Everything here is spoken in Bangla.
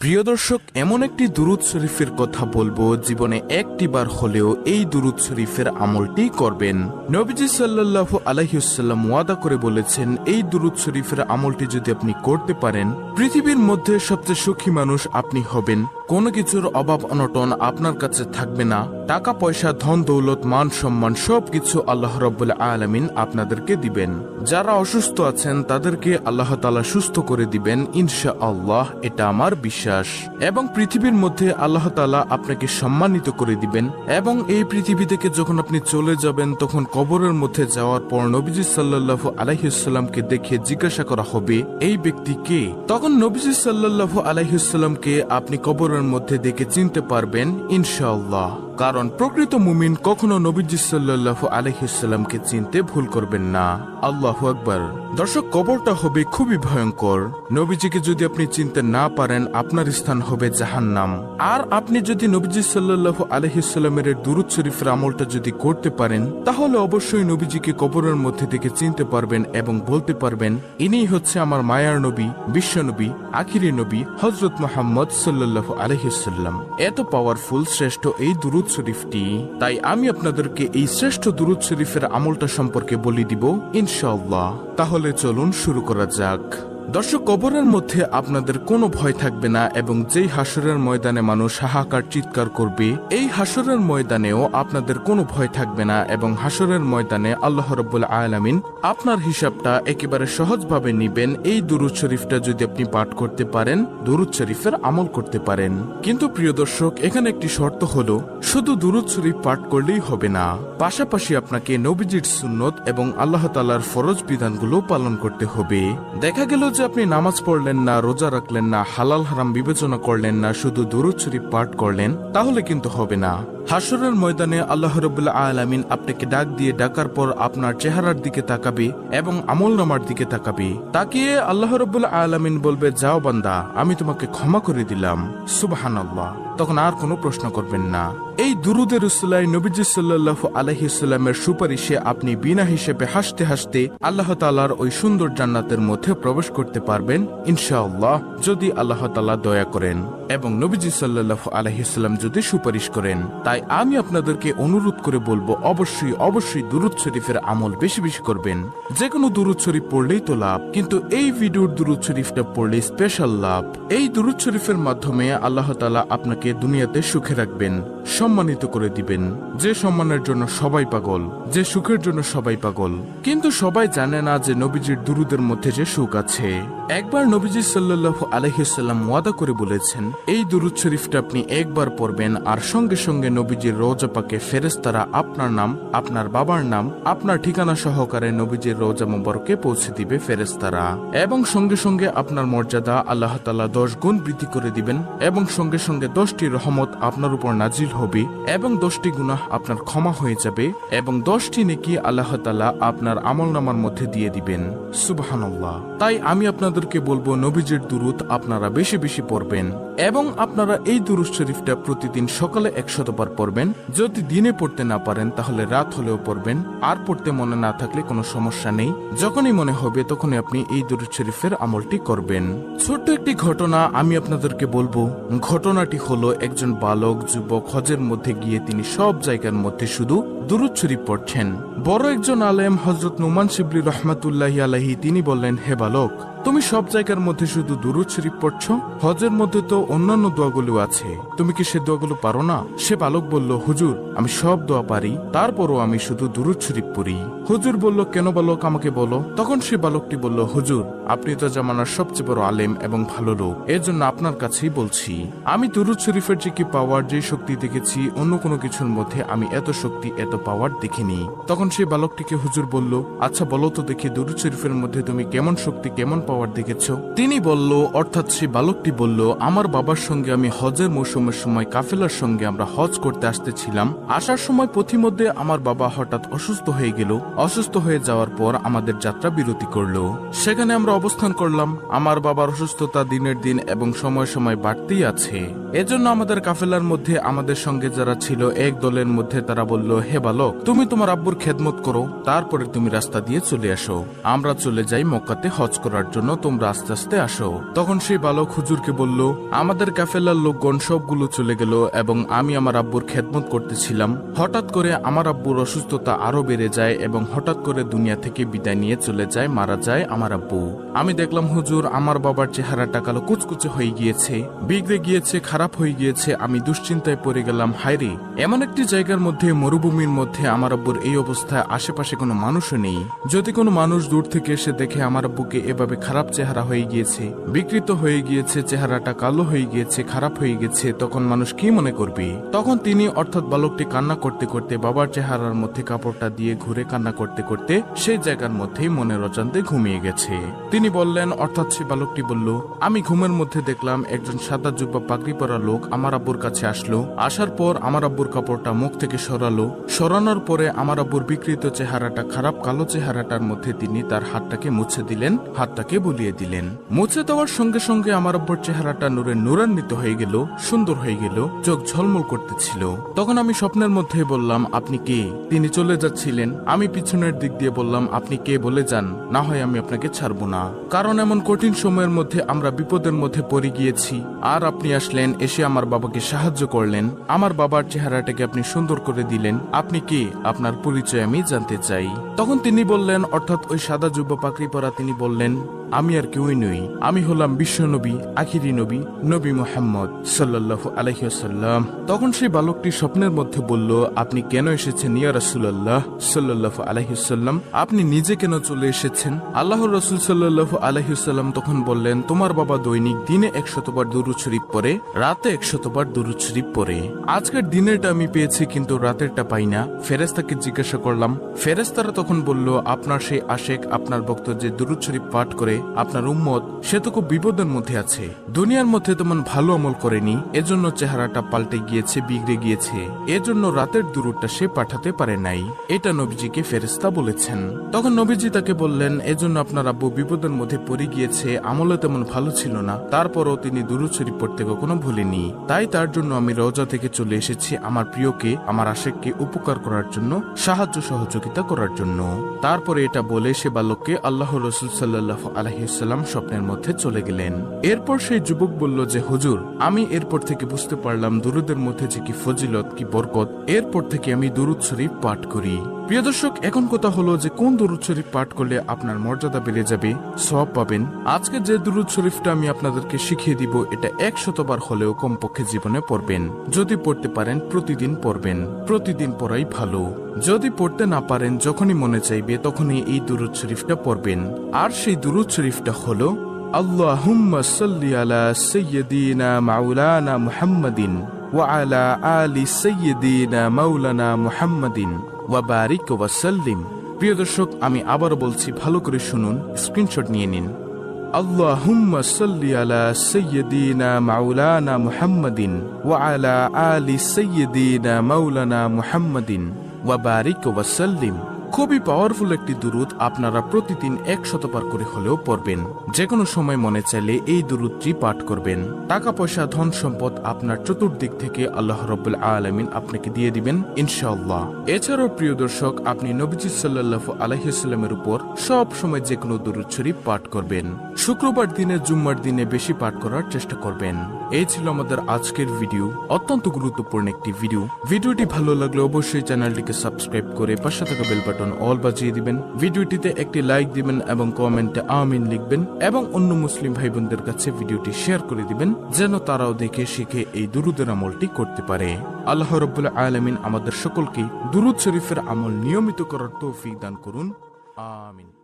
প্রিয় দর্শক, এমন একটি দুরূদ শরীফের কথা বলবো, জীবনে একটিবার হলেও এই দুরূদ শরীফের আমলটি করবেন। নবীজি সাল্লাল্লাহু আলাইহি ওয়াসাল্লাম ওয়াদা করে বলেছেন, এই দুরূদ শরীফের আমলটি যদি আপনি করতে পারেন, পৃথিবীর মধ্যে সবচেয়ে সুখী মানুষ আপনি হবেন। কোনো কিছুর অভাব অনটন আপনার কাছে থাকবে না। টাকা পয়সা, ধন দৌলত, মান সম্মান সবকিছু আল্লাহ রাব্বুল আলামিন আপনাদেরকে দিবেন। যারা অসুস্থ আছেন তাদেরকে আল্লাহ তাআলা সুস্থ করে দিবেন ইনশাআল্লাহ, এটা আমার বিশ্বাস। এবং পৃথিবীর মধ্যে আল্লাহ তাআলা আপনাকে সম্মানিত করে দিবেন। এবং এই পৃথিবী থেকে যখন আপনি চলে যাবেন, তখন কবরের মধ্যে যাওয়ার পর নবীজি সাল্লাল্লাহু আলাইহি ওয়াসাল্লামকে দেখে জিজ্ঞাসা করা হবে, এই ব্যক্তি কে? তখন নবীজি সাল্লাল্লাহু আলাইহি ওয়াসাল্লামকে আপনি কবরের মধ্যে দেখে চিনতে পারবেন ইনশাআল্লাহ। কারণ প্রকৃত মুমিন কখনো নবীজি সাল্লাল্লাহু আলাইহি ওয়াসাল্লামকে চিনতে ভুল করবেন না। আল্লাহু আকবার। দর্শক, কবরটা হবে খুবই ভয়ঙ্কর। নবীজিকে যদি আপনি চিনতে না পারেন, আপনার স্থান হবে জাহান্নাম। আর আপনি যদি নবীজি সাল্লাল্লাহু আলাইহি ওয়াসাল্লামের দুরূদ শরীফের আমলটা যদি করতে পারেন, তাহলে অবশ্যই নবীজিকে কবরের মধ্যে থেকে চিনতে পারবেন এবং বলতে পারবেন, ইনিই হচ্ছে আমার মায়ার নবী, বিশ্ব নবী, আখিরি নবী হযরত মুহাম্মদ সাল্লাল্লাহু আলাইহি ওয়াসাল্লাম। এত পাওয়ারফুল, শ্রেষ্ঠ এই দুরূদ শরীফটি। তাই আমি আপনাদেরকে এই শ্রেষ্ঠ দুরূদ শরীফের আমলটা সম্পর্কে বলে দিব ইনশাআল্লাহ। তাহলে চলুন শুরু করা যাক। দর্শক, কবরের মধ্যে আপনাদের কোনো ভয় থাকবে না এবং যেই হাসরের ময়দানে মানুষ হাহাকার চিৎকার করবে, এই হাসরের ময়দানেও আপনাদের কোনো ভয় থাকবে না। এবং হাসরের ময়দানে আল্লাহ রাব্বুল আলামিন আপনার হিসাবটা একেবারে সহজভাবে নিবেন, এই দুরূদ শরীফটা যদি আপনি পাঠ করতে পারেন, দুরূদ শরীফের আমল করতে পারেন। কিন্তু প্রিয় দর্শক, এখানে একটি শর্ত হলো, শুধু দুরূদ শরীফ পাঠ করলেই হবে না, পাশাপাশি আপনাকে নবীজির সুন্নত এবং আল্লাহ তাআলার ফরজ বিধানগুলো পালন করতে হবে। দেখা গেল যে আপনি নামাজ পড়লেন না, রোজা রাখলেন না, হালাল হারাম বিবেচনা করলেন না, শুধু দুরূদ শরীফ পাঠ করলেন, তাহলে কিন্তু হবে না। হাসরের ময়দানে আল্লাহ রাব্বুল আলামিন আপনাকে ডাক দিয়ে ডাকার পর আপনার চেহারার দিকে তাকাবে এবং আমলনামার দিকে তাকাবে। তাকিয়ে আল্লাহ রাব্বুল আলামিন বলবে, যাও বান্দা, আমি তোমাকে ক্ষমা করে দিলাম। সুবহানাল্লাহ। তখন আর কোনো প্রশ্ন করবেন না। এই দুরূদের উসিলায় নবীজি সাল্লাল্লাহু আলাইহি ওয়াসাল্লামের সুপারিশে আপনি বিনা হিসেবে হাসতে হাসতে আল্লাহ তাআলার ওই সুন্দর জান্নাতের মধ্যে প্রবেশ করতে পারবেন ইনশাআল্লাহ, যদি আল্লাহ তাআলা দয়া করেন এবং নবীজি সাল্লাল্লাহু আলাইহি ওয়াসাল্লাম যদি সুপারিশ করেন। তাই আমি আপনাদেরকে অনুরোধ করে বলবো, অবশ্যই দুরূদ শরীফের আমল বেশি বেশি করবেন। যে কোনো দুরূদ শরীফ পড়লেই তো লাভ, কিন্তু এই ভিডিওর দুরূদ শরীফটা পড়লে স্পেশাল লাভ। এই দুরূদ শরীফের মাধ্যমে আল্লাহ তাআলা আপনাকে দুনিয়াতে সুখে রাখবেন, সম্মানিত করে দিবেন। যে সম্মানের জন্য সবাই পাগল, যে সুখের জন্য সবাই পাগল, কিন্তু সবাই জানে না যে নবীজির দুরূদের মধ্যে যে সুখ আছে। একবার নবীজি সাল্লাল্লাহু আলাইহি ওয়াসাল্লাম ওয়াদা করে বলেছেন, এই দুরূদ শরীফটা আপনি একবার পড়বেন আর সঙ্গে সঙ্গে নবীজির রওজা পাকে ফেরেশতারা আপনার নাম, আপনার বাবার নাম, আপনার ঠিকানা সহকারে নবীজির রওজা মুবারকে পৌঁছে দিবে ফেরেশতারা। এবং সঙ্গে সঙ্গে আপনার মর্যাদা আল্লাহ তাআলা 10 গুণ বৃদ্ধি করে দিবেন। এবং সঙ্গে সঙ্গে 10টি রহমত আপনার উপর নাজিল হবে এবং 10টি গুনাহ আপনার ক্ষমা হয়ে যাবে এবং 10টি নেকি আল্লাহ তাআলা আপনার আমলনামার মধ্যে দিয়ে দিবেন। সুবহানাল্লাহ। তাই আমি আপনাদেরকে বলবো, নবীজির দুরূদ আপনারা বেশি বেশি পড়বেন এবং আপনারা এই দুরূদ শরীফটা প্রতিদিন সকালে 100 বার পড়বেন। যদি দিনে পড়তে না পারেন তাহলে রাত হলেও পড়বেন। আর পড়তে মনে না থাকলে কোনো সমস্যা নেই, যখনই মনে হবে তখনই আপনি এই দুরূদ শরীফের আমলটি করবেন। ছোট্ট একটি ঘটনা আমি আপনাদেরকে বলবো। ঘটনাটি হলো, একজন বালক যুবক হজের মধ্যে গিয়ে তিনি সব জায়গার মধ্যে শুধু দুরূদ শরীফ পড়ছেন। বড় একজন আলেম হযরত নুমান শিবলি রাহমাতুল্লাহি আলাইহি তিনি বললেন, হে বালক, তুমি সব জায়গার মধ্যে শুধু দুরূদ শরীফ পড়ছো, হজের মধ্যে তো অন্যান্য দোয়াগুলো আছে, তুমি কি সে দোয়াগুলো পারো না? সে বালক বলল, হুজুর, আমি সব দোয়া পারি, তারপরও আমি শুধু দুরূদ শরীফ পড়ি। হুজুর বলল, কেন বালক, আমাকে বলো। তখন সে বালকটি বলল, হুজুর, আপনি তো জামানার সবচেয়ে বড় আলেম এবং ভালো লোক, এর জন্য আপনার কাছেই বলছি। আমি দুরূদ শরীফের যে কি পাওয়ার, যে শক্তি দেখেছি, অন্য কোনো কিছুর মধ্যে আমি এত শক্তি, এত পাওয়ার দেখিনি। তখন সেই বালকটিকে হুজুর বলল, আচ্ছা বলো তো দেখি, দুরূদ শরীফের মধ্যে তুমি কেমন শক্তি, কেমন পাওয়ার দেখেছো? তিনি বলল, অর্থাৎ সেই বালকটি বলল, আমার বাবার সঙ্গে আমি হজের মৌসুমের সময় কাফেলার সঙ্গে আমরা হজ করতে আসতেছিলাম। আসার সময় পথিমধ্যে আমার বাবা হঠাৎ অসুস্থ হয়ে গেল। অসুস্থ হয়ে যাওয়ার পর আমাদের যাত্রা বিরতি করলো। সেখানে আমরা অবস্থান করলাম। আমার বাবার অসুস্থতা দিনের দিন এবং সময় সময় বাড়তেই আছে। এজন্য আমাদের কাফেলার মধ্যে আমাদের সঙ্গে যারা ছিল, এক দলের মধ্যে তারা বলল, হে বালক, তুমি তোমার আব্বুর খেদমত করো, তারপরে তুমি রাস্তা দিয়ে চলে আসো। আমরা চলে যাই মক্কাতে হজ করার জন্য জন্য তোমরা আস্তে আস্তে আসো। তখন সেই বালক হুজুরকে বলল, আমাদের কাফেলার লোকগণ সবগুলো চলে গেল এবং আমি আমার আব্বুর খেদমত করতেছিলাম। হঠাৎ করে আমার আব্বুর অসুস্থতা আরো বেড়ে যায় এবং হঠাৎ করে দুনিয়া থেকে বিদায় নিয়ে চলে যায়, মারা যায় আমার আব্বু। আমি দেখলাম হুজুর আমার বাবার চেহারাটা কালো কুচকুচে হয়ে গিয়েছে, বিগড়ে গিয়েছে, খারাপ হয়ে গিয়েছে। আমি দুশ্চিন্তায় পড়ে গেলাম, হায়রে এমন একটি জায়গার মধ্যে, মরুভূমির মধ্যে আমার আব্বুর এই অবস্থায়, আশেপাশে কোনো মানুষও নেই। যদি কোনো মানুষ দূর থেকে এসে দেখে আমার আব্বুকে এভাবে খারাপ চেহারা হয়ে গিয়েছে, বিকৃত হয়ে গিয়েছে, চেহারাটা কালো হয়ে গিয়েছে, খারাপ হয়ে গেছে, তখন মানুষ কি মনে করবে? তখন তিনি অর্থাৎ বালকটি কান্না করতে করতে বাবার চেহারার মধ্যে কাপড়টা দিয়ে ঘুরে কান্না করতে করতে সেই জায়গার মধ্যেই মনের অজান্তে ঘুমিয়ে গেছে। তিনি বললেন, অর্থাৎ সে বালকটি বলল, আমি ঘুমের মধ্যে দেখলাম একজন সাদা জুব্বা পাগড়ি পরা লোক আমার আব্বুর কাছে আসলো। আসার পর আমার আব্বুর কাপড়টা মুখ থেকে সরালো। সরানোর পরে আমার আব্বুর বিকৃত চেহারাটা, খারাপ কালো চেহারাটার মধ্যে তিনি তার হাতটাকে মুছে দিলেন, হাতটাকে বুলিয়ে দিলেন। মুছে দেওয়ার সঙ্গে সঙ্গে আমার আব্বুর চেহারাটা নূরে নূরান্বিত হয়ে গেল, সুন্দর হয়ে গেল, চোখ ঝলমল করতেছিল। তখন আমি স্বপ্নের মধ্যে বললাম, আপনি কে? তিনি চলে যাচ্ছিলেন। আমি পিছনের দিক দিয়ে বললাম, আপনি কে বলে যান, না হয় আমি আপনাকে ছাড়বো না। কারণ এমন কঠিন সময়ের মধ্যে আমরা বিপদের মধ্যে পড়ে গিয়েছি, আর আপনি আসলেন, এসে আমার বাবাকে সাহায্য করলেন, আমার বাবার চেহারাটাকে আপনি সুন্দর করে দিলেন। আপনি কে? আপনার পরিচয় আমি জানতে চাই। তখন তিনি বললেন, অর্থাৎ ওই সাদা জুব্বা পাগড়ি পরা তিনি বললেন, আমি আর কেউই নই, আমি হলাম বিশ্ব নবী, আখিরি নবী, নবী মুহাম্মদ সাল্লাল্লাহু আলাইহি ওয়াসাল্লাম। তখন সেই বালকটি স্বপ্নের মধ্যে বলল, আপনি কেন এসেছেন ইয়া রাসূলুল্লাহ সাল্লাল্লাহু আলাইহি ওয়াসাল্লাম? আপনি নিজে কেন চলে এসেছেন? আল্লাহর রাসূল সাল্লাল্লাহু আলাইহি ওয়াসাল্লাম তখন বললেন, তোমার বাবা দৈনিক দিনে 100 বার দুরূদ শরীফ পড়ে, রাতে 100 বার দুরূদ শরীফ পড়ে। আজকের দিনেরটা আমি পেয়েছি কিন্তু রাতেরটা পাই না। ফেরেশতাকে জিজ্ঞাসা করলাম। ফেরেশতারা তখন বলল, আপনার সেই আশেক, আপনার ভক্ত যে দুরূদ শরীফ পাঠ করে, আপনার উম্মত, সে তো খুব বিপদের মধ্যে আছে, দুনিয়ার মধ্যে তেমন ভালো আমল করেনি, এজন্য চেহারাটা পাল্টে গিয়েছে, বিগড়ে গিয়েছে, এজন্য রাতের দুরূদটা সে পাঠাতে পারে নাই। এটা নবীজিকে ফেরেশতা বলেছেন। তখন নবীজি তাকে বললেন, এজন্য আপনার আব্বু বিপদের মধ্যে পড়ে গিয়েছে, আমলে তেমন ভালো ছিল না, তারপরও তিনি দুরূদ শরীফ পড়তে কখনো ভুলেনি। তাই তার জন্য আমি রওজা থেকে চলে এসেছি আমার প্রিয়কে, আমার আশেককে উপকার করার জন্য, সাহায্য সহযোগিতা করার জন্য। তারপরে এটা বলে সে বালককে আল্লাহর রাসূল সাল্লাল্লাহু আলাইহি ওয়াসাল্লাম স্বপ্নের মধ্যে চলে গেলেন। এরপর সেই যুবক বলল যে, হুজুর, আমি এরপর থেকে বুঝতে পারলাম দুরুদের মধ্যে যে কি ফজিলত, কি বরকত। এরপর থেকে আমি দুরুদ শরীফ পাঠ করি। প্রিয় দর্শক, এখন কথা হলো যে কোন দুরুদ শরীফ পাঠ করলে আপনার মর্যাদা বেড়ে যাবে, সওয়াব পাবেন। আজকে যে দুরুদ শরীফটা আমি আপনাদেরকে শিখিয়ে দিব, এটা 100 বার হলেও কমপক্ষে জীবনে পড়বেন। যদি পড়তে পারেন প্রতিদিন পড়বেন, প্রতিদিন পড়াই ভালো। যদি পড়তে না পারেন, যখনই মনে চাইবে তখনই এই দুরুদ শরীফটা পড়বেন। আর সেই দুরুদ শরীফটা হলো, আল্লাহুম্মা সাল্লি আলা সাইয়্যিদিনা মাওলানা মুহাম্মাদিন ওয়া আলা আলি সাইয়্যিদিনা মাওলানা মুহাম্মাদিন ওয়া বারিক ওয়া সাল্লিম। প্রিয় দর্শক, আমি আবার বলছি, ভালো করে শুনুন, স্ক্রিনশট নিয়ে নিন। আল্লাহুম্মা সাল্লি আলা সাইয়্যিদিনা মাওলানা মুহাম্মাদিন ওয়া আলা আলি সাইয়্যিদিনা মাওলানা মুহাম্মাদিন ওয়া বারিক ওয়া সাল্লিম। খুবই পাওয়ারফুল একটি দুরুদ, আপনারা প্রতিদিন 100 বার করে হলেও পড়বেন। যে কোনো সময় মনে চাইলে এই দুরুদটি পাঠ করবেন। টাকা পয়সা, ধন সম্পদ আপনার চতুর্দিক থেকে আল্লাহ রাব্বুল আলামিন আপনাকে দিয়ে দিবেন ইনশাআল্লাহ। এছাড়াও প্রিয় দর্শক, আপনি নবীজি সাল্লাল্লাহু আলাইহি ওয়াসাল্লামের উপর সব সময় যে কোনো দুরুদ শরীফ পাঠ করবেন। শুক্রবার দিনে, জুম্মার দিনে বেশি পাঠ করার চেষ্টা করবেন। এই ছিল আমাদের আজকের ভিডিও, অত্যন্ত গুরুত্বপূর্ণ একটি ভিডিও। ভিডিওটি ভালো লাগলে অবশ্যই চ্যানেলটিকে সাবস্ক্রাইব করে পাশে থাকা বেল বাটন অল বাজিয়ে দিবেন। ভিডিওটিতে একটি লাইক দিবেন এবং কমেন্টে আমিন লিখবেন এবং অন্য মুসলিম ভাই বোনদের কাছে ভিডিওটি শেয়ার করে দিবেন, যেন তারাও দেখে শিখে এই দুরুদের আমলটি করতে পারে। আল্লাহ রাব্বুল আলামিন আমাদের সকলকে দুরুদ শরীফের আমল নিয়মিত করার তৌফিক দান করুন। আমিন।